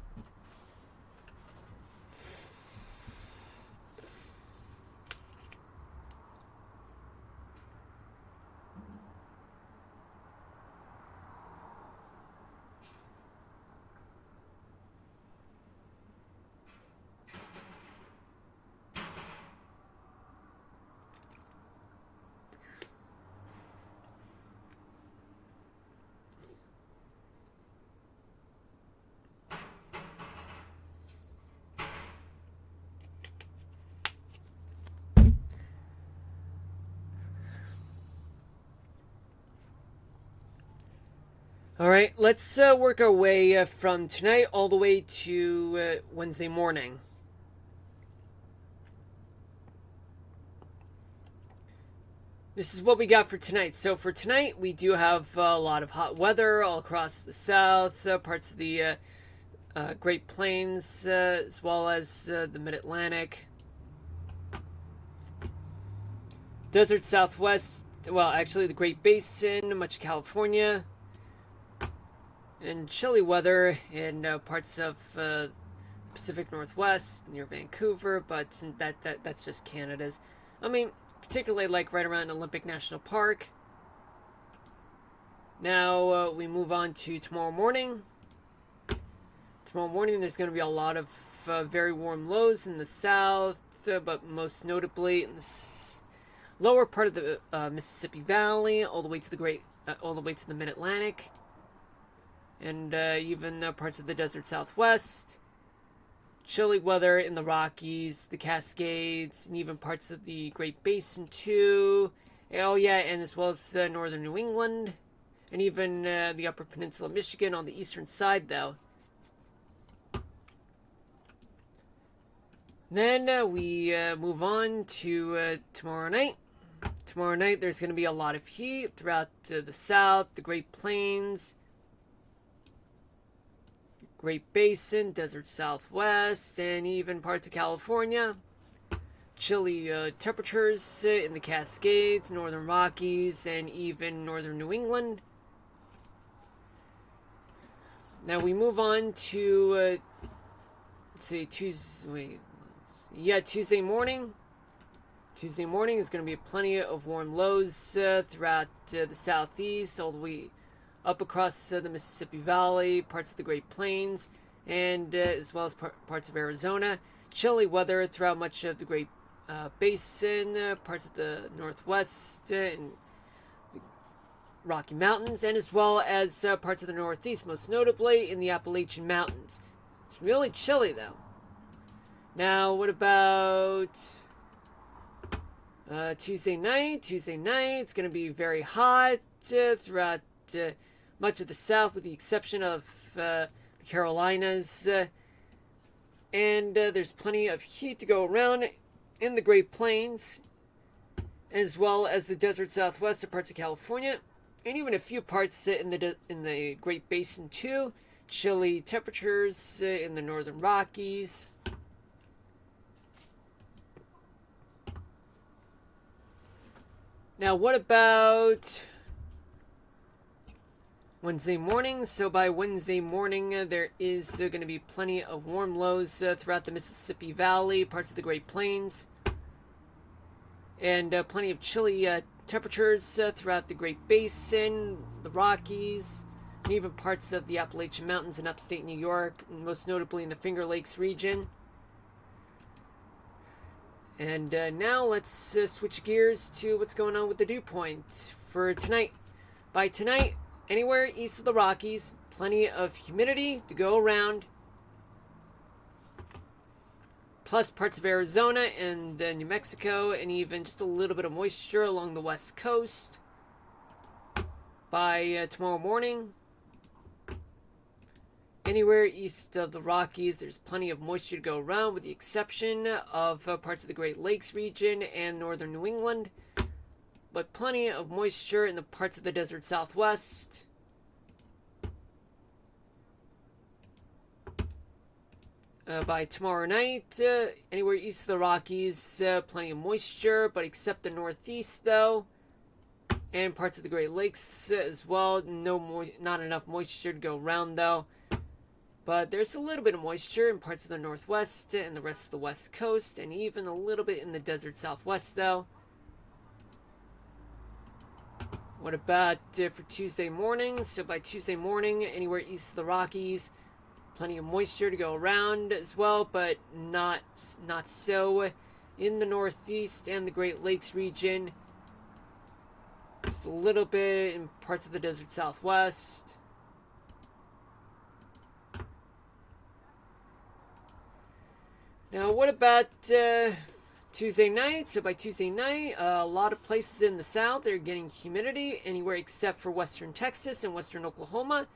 All right, let's work our way from tonight all the way to Wednesday morning. This is what we got for tonight. So for tonight, we do have a lot of hot weather all across the south, parts of the Great Plains, as well as the Mid-Atlantic. Desert Southwest, well, actually the Great Basin, much of California. And chilly weather in parts of Pacific Northwest near Vancouver, but that's just Canada's. I mean, particularly like right around Olympic National Park. Now we move on to tomorrow morning. Tomorrow morning there's going to be a lot of very warm lows in the south, but most notably in the lower part of the Mississippi Valley, all the way to the Mid-Atlantic. And even parts of the desert Southwest. Chilly weather in the Rockies, the Cascades, and even parts of the Great Basin too. Oh yeah, and as well as northern New England. And even the Upper Peninsula of Michigan on the eastern side though. Then we move on to tomorrow night. tomorrow night, there's going to be a lot of heat throughout the South, the Great Plains, Great Basin, Desert Southwest, and even parts of California. Chilly temperatures in the Cascades, Northern Rockies, and even Northern New England. Now we move on to say Tuesday. Tuesday morning. Tuesday morning is going to be plenty of warm lows throughout the southeast, all the way up across the Mississippi Valley, parts of the Great Plains, and as well as parts of Arizona. Chilly weather throughout much of the Great Basin, parts of the Northwest, and the Rocky Mountains, and as well as parts of the Northeast, most notably in the Appalachian Mountains. It's really chilly though. Now, what about Tuesday night? Tuesday night, it's going to be very hot throughout much of the South, with the exception of the Carolinas. And there's plenty of heat to go around in the Great Plains, as well as the Desert Southwest of parts of California, and even a few parts in the Great Basin too. Chilly temperatures in the Northern Rockies. Now, what about Wednesday morning? So by Wednesday morning, there is going to be plenty of warm lows throughout the Mississippi Valley, parts of the Great Plains, and plenty of chilly temperatures throughout the Great Basin, the Rockies, and even parts of the Appalachian Mountains in upstate New York, most notably in the Finger Lakes region. And now let's switch gears to what's going on with the dew point for tonight. By tonight, anywhere east of the Rockies, plenty of humidity to go around. Plus parts of Arizona and New Mexico, and even just a little bit of moisture along the west coast. By tomorrow morning, anywhere east of the Rockies, there's plenty of moisture to go around, with the exception of parts of the Great Lakes region and northern New England. But plenty of moisture in the parts of the Desert Southwest. By tomorrow night, anywhere east of the Rockies, plenty of moisture, but except the Northeast though, and parts of the Great Lakes as well. Not enough moisture to go around though. But there's a little bit of moisture in parts of the Northwest and the rest of the West Coast, and even a little bit in the Desert Southwest though. What about for Tuesday morning? So by Tuesday morning, anywhere east of the Rockies, plenty of moisture to go around as well, but not so in the Northeast and the Great Lakes region. Just a little bit in parts of the Desert Southwest. Now, what about Tuesday night? So by Tuesday night, a lot of places in the South are getting humidity, anywhere except for western Texas and western Oklahoma,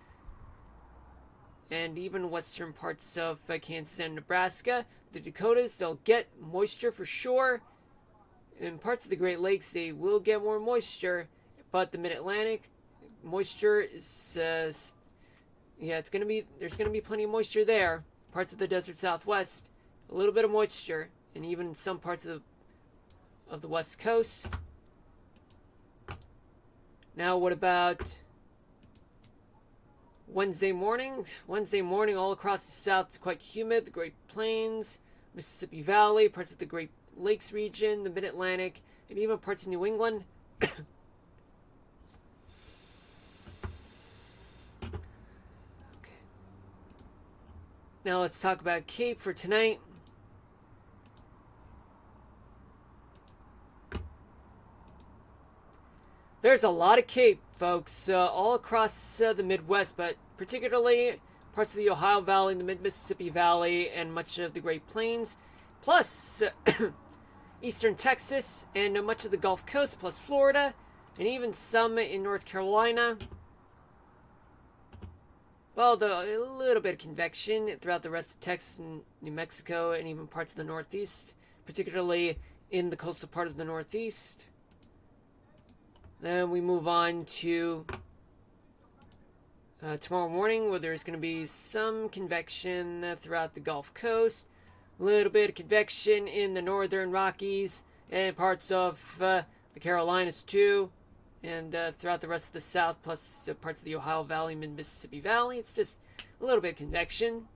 and even western parts of Kansas and Nebraska. The Dakotas, they'll get moisture for sure. In parts of the Great Lakes, they will get more moisture, but the Mid-Atlantic, moisture is, there's going to be plenty of moisture there. Parts of the Desert Southwest, a little bit of moisture, and even some parts of the West Coast. Now, what about Wednesday morning? Wednesday morning, all across the South, it's quite humid. The Great Plains, Mississippi Valley, parts of the Great Lakes region, the Mid-Atlantic, and even parts of New England. Okay. Now let's talk about Cape for tonight. There's a lot of Cape, folks, all across the Midwest, but particularly parts of the Ohio Valley, the Mid-Mississippi Valley, and much of the Great Plains, plus eastern Texas and much of the Gulf Coast, plus Florida, and even some in North Carolina. Well, a little bit of convection throughout the rest of Texas and New Mexico, and even parts of the Northeast, particularly in the coastal part of the Northeast. Then we move on to tomorrow morning, where there's going to be some convection throughout the Gulf Coast, a little bit of convection in the northern Rockies and parts of the Carolinas too, and throughout the rest of the South, plus parts of the Ohio Valley, mid-Mississippi Valley. It's just a little bit of convection.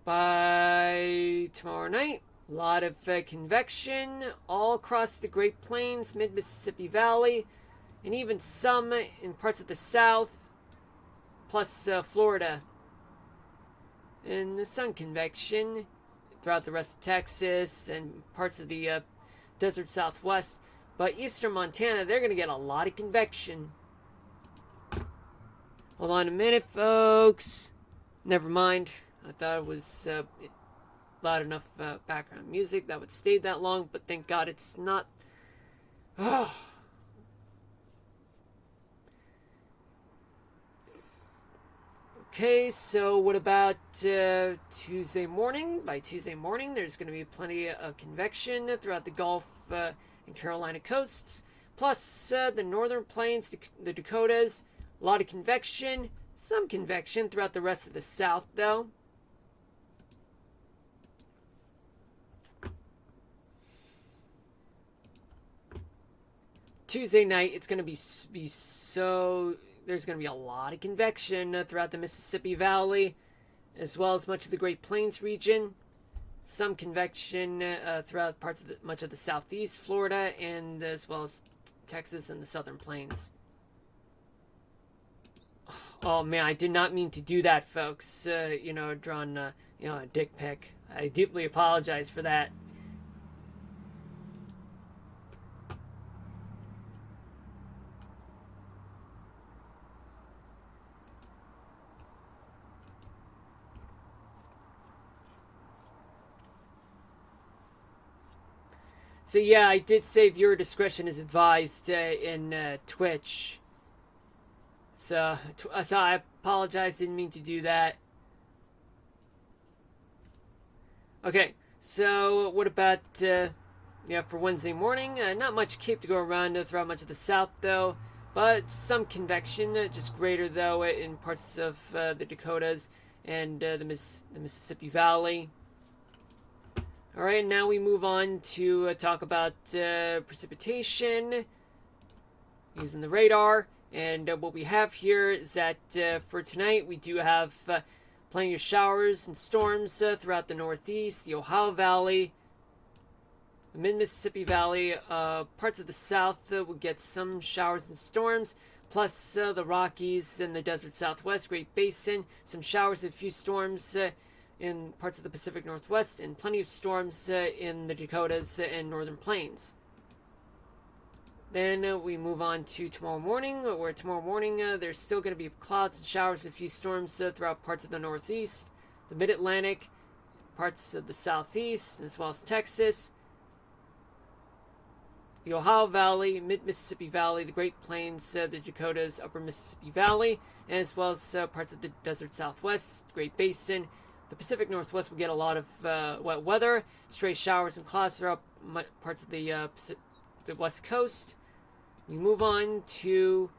By tomorrow night, a lot of convection all across the Great Plains, mid-Mississippi Valley, and even some in parts of the South, plus Florida. And the sun convection throughout the rest of Texas and parts of the desert Southwest. But eastern Montana, they're going to get a lot of convection. Hold on a minute, folks. Never mind. I thought it was loud enough background music that would stay that long, but thank God it's not. Oh. Okay, so what about Tuesday morning? By Tuesday morning, there's going to be plenty of convection throughout the Gulf and Carolina coasts, plus the northern plains, the Dakotas. A lot of convection, some convection throughout the rest of the South, though. Tuesday night, it's going to be so. There's going to be a lot of convection throughout the Mississippi Valley, as well as much of the Great Plains region. Some convection throughout parts of much of the Southeast, Florida, and as well as Texas and the Southern Plains. Oh man, I did not mean to do that, folks. Drawn a dick pic. I deeply apologize for that. So yeah, I did say viewer discretion is advised in Twitch. So I apologize, didn't mean to do that. Okay, so what about for Wednesday morning? Not much Cape to go around throughout much of the South though, but some convection, just greater though in parts of the Dakotas and the Mississippi Valley. Alright, now we move on to talk about precipitation using the radar. And what we have here is that for tonight we do have plenty of showers and storms throughout the Northeast, the Ohio Valley, the mid-Mississippi Valley, parts of the South will get some showers and storms, plus the Rockies and the desert Southwest, Great Basin, some showers and a few storms in parts of the Pacific Northwest, and plenty of storms in the Dakotas and Northern Plains. Then we move on to tomorrow morning, where tomorrow morning there's still going to be clouds and showers and a few storms throughout parts of the Northeast, the Mid-Atlantic, parts of the Southeast, as well as Texas, the Ohio Valley, Mid-Mississippi Valley, the Great Plains, the Dakotas, Upper Mississippi Valley, as well as parts of the desert Southwest, Great Basin. The Pacific Northwest will get a lot of wet weather, stray showers and clouds throughout parts of the West Coast. We move on to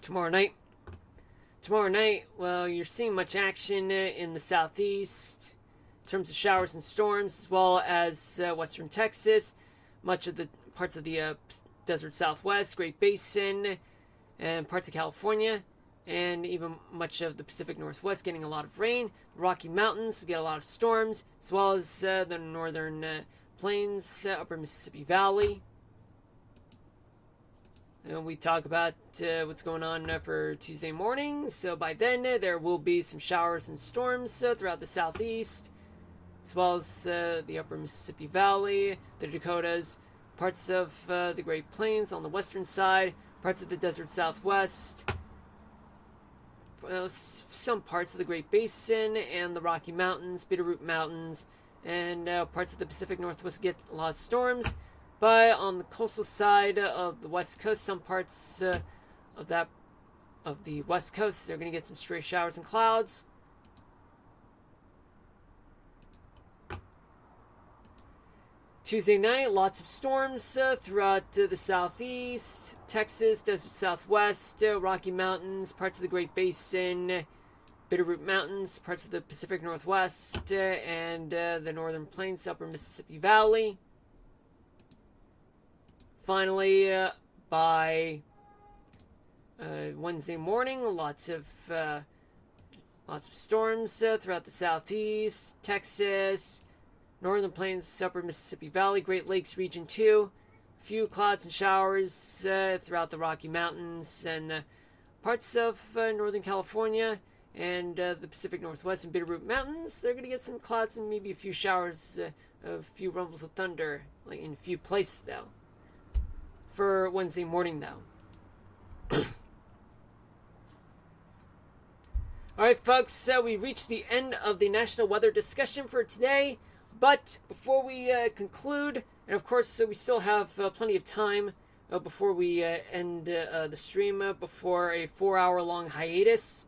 tomorrow night. Tomorrow night, well, you're seeing much action in the Southeast in terms of showers and storms, as well as western Texas, much of the parts of the desert Southwest, Great Basin, and parts of California, and even much of the Pacific Northwest getting a lot of rain. The Rocky Mountains, we get a lot of storms, as well as the northern plains, upper Mississippi Valley. And we talk about what's going on for Tuesday morning. So by then, there will be some showers and storms throughout the Southeast, as well as the upper Mississippi Valley, the Dakotas, parts of the Great Plains on the western side, parts of the desert Southwest, some parts of the Great Basin and the Rocky Mountains, Bitterroot Mountains, and parts of the Pacific Northwest get a lot of storms. But on the coastal side of the West Coast, some parts of that of the west coast. They're going to get some stray showers and clouds. Tuesday night, lots of storms throughout the southeast, Texas, desert southwest, Rocky Mountains, parts of the Great Basin, Bitterroot Mountains, parts of the Pacific Northwest, and the Northern Plains, upper Mississippi Valley. Finally, by Wednesday morning, lots of storms throughout the southeast, Texas, Northern Plains, upper Mississippi Valley, Great Lakes region 2. Few clouds and showers throughout the Rocky Mountains and parts of Northern California and the Pacific Northwest and Bitterroot Mountains. They're going to get some clouds and maybe a few showers, a few rumbles of thunder, like in a few places though. For Wednesday morning though. Alright folks, we reached the end of the national weather discussion for today. But before we conclude, and of course we still have plenty of time before we end the stream before a 4-hour-long hiatus,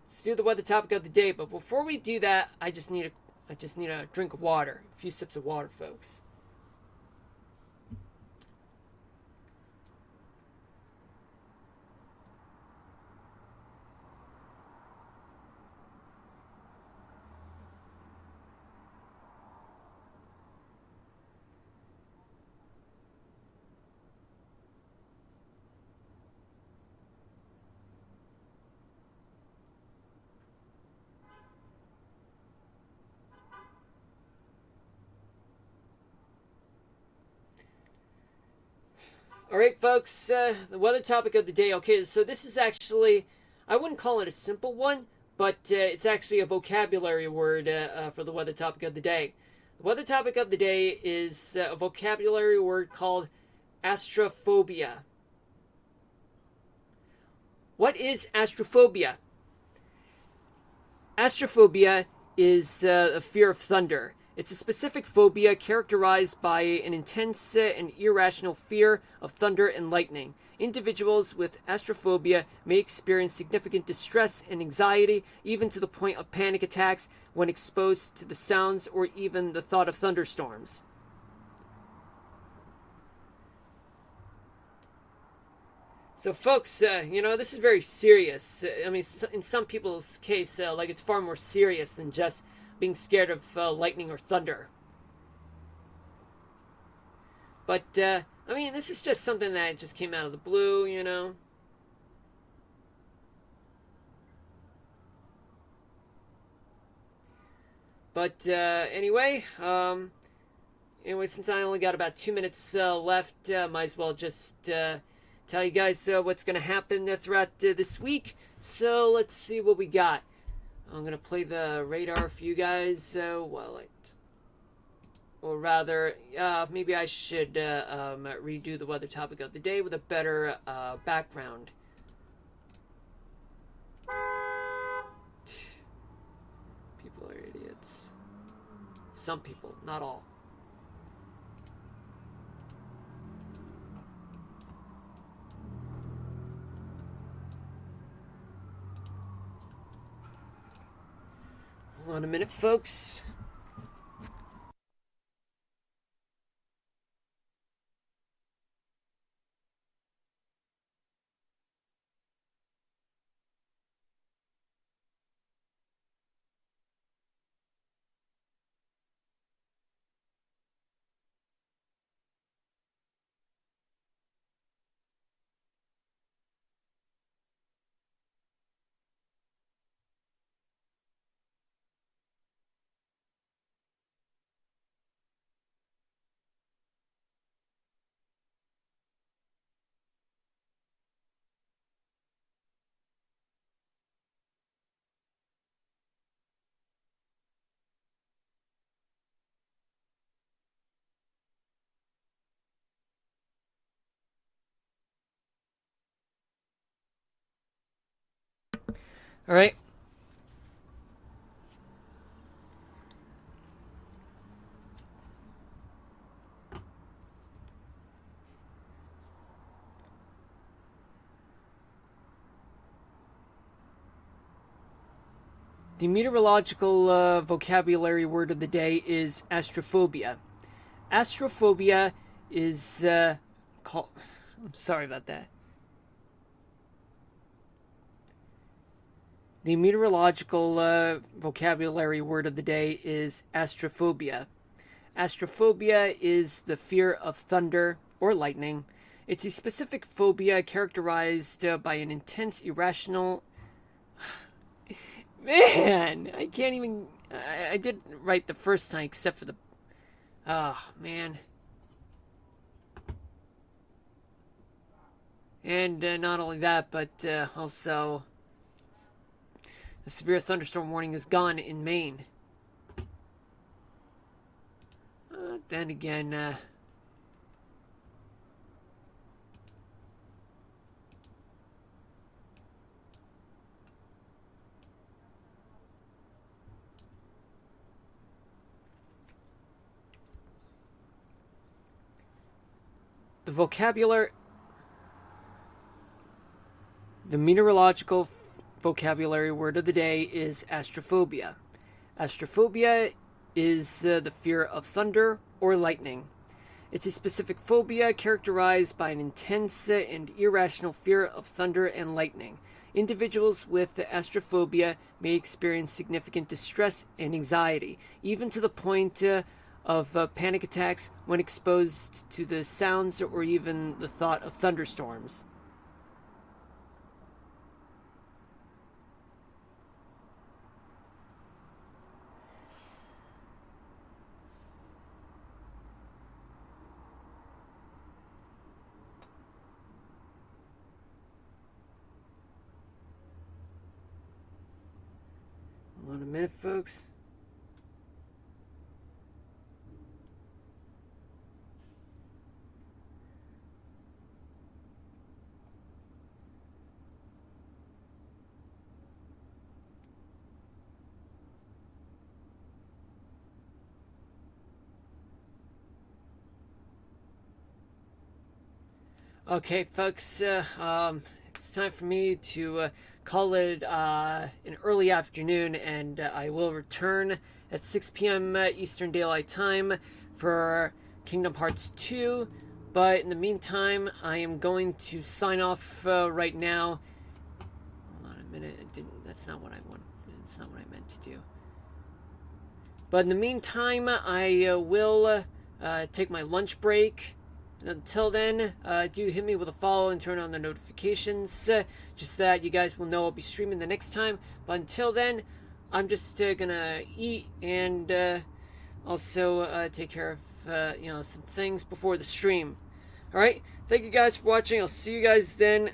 let's do the weather topic of the day. But before we do that, I just need a drink of water, a few sips of water, folks. Alright folks, the weather topic of the day. Okay, so this is actually, I wouldn't call it a simple one, but it's actually a vocabulary word for the weather topic of the day. The weather topic of the day is a vocabulary word called astrophobia. What is astrophobia? Astrophobia is a fear of thunder. It's a specific phobia characterized by an intense and irrational fear of thunder and lightning. Individuals with astrophobia may experience significant distress and anxiety, even to the point of panic attacks when exposed to the sounds or even the thought of thunderstorms. So folks, this is very serious. I mean, in some people's case, like it's far more serious than just being scared of lightning or thunder. But, I mean, this is just something that just came out of the blue, you know. But, anyway, since I only got about 2 minutes left, might as well just tell you guys what's going to happen throughout this week. So, let's see what we got. I'm going to play the radar for you guys or rather, maybe I should redo the weather topic of the day with a better background. People are idiots. Some people, not all. Hold on a minute, folks. All right. The meteorological vocabulary word of the day is astrophobia. Astrophobia is called. I'm sorry about that. The meteorological vocabulary word of the day is astrophobia. Astrophobia is the fear of thunder or lightning. It's a specific phobia characterized by an intense, irrational. Man, I can't even. I did right the first time, except for the. Oh, man. And not only that, but also. A severe thunderstorm warning is gone in Maine. Then again. The vocabulary. The meteorological vocabulary word of the day is astrophobia. Astrophobia is the fear of thunder or lightning. It's a specific phobia characterized by an intense and irrational fear of thunder and lightning. Individuals with astrophobia may experience significant distress and anxiety, even to the point of panic attacks when exposed to the sounds or even the thought of thunderstorms. Hold on a minute, folks. Okay, folks, it's time for me to call it an early afternoon, and I will return at 6 p.m. Eastern Daylight Time for Kingdom Hearts 2. But in the meantime, I am going to sign off right now. Hold on a minute. That's not what I want. That's not what I meant to do. But in the meantime, I will take my lunch break. And until then, do hit me with a follow and turn on the notifications, just that you guys will know I'll be streaming the next time. But until then, I'm just gonna eat and also take care of some things before the stream. All right, thank you guys for watching. I'll see you guys then,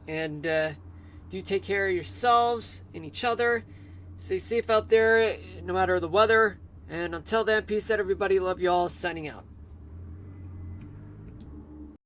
and do take care of yourselves and each other. Stay safe out there, no matter the weather. And until then, peace out, everybody. Love you all. Signing out.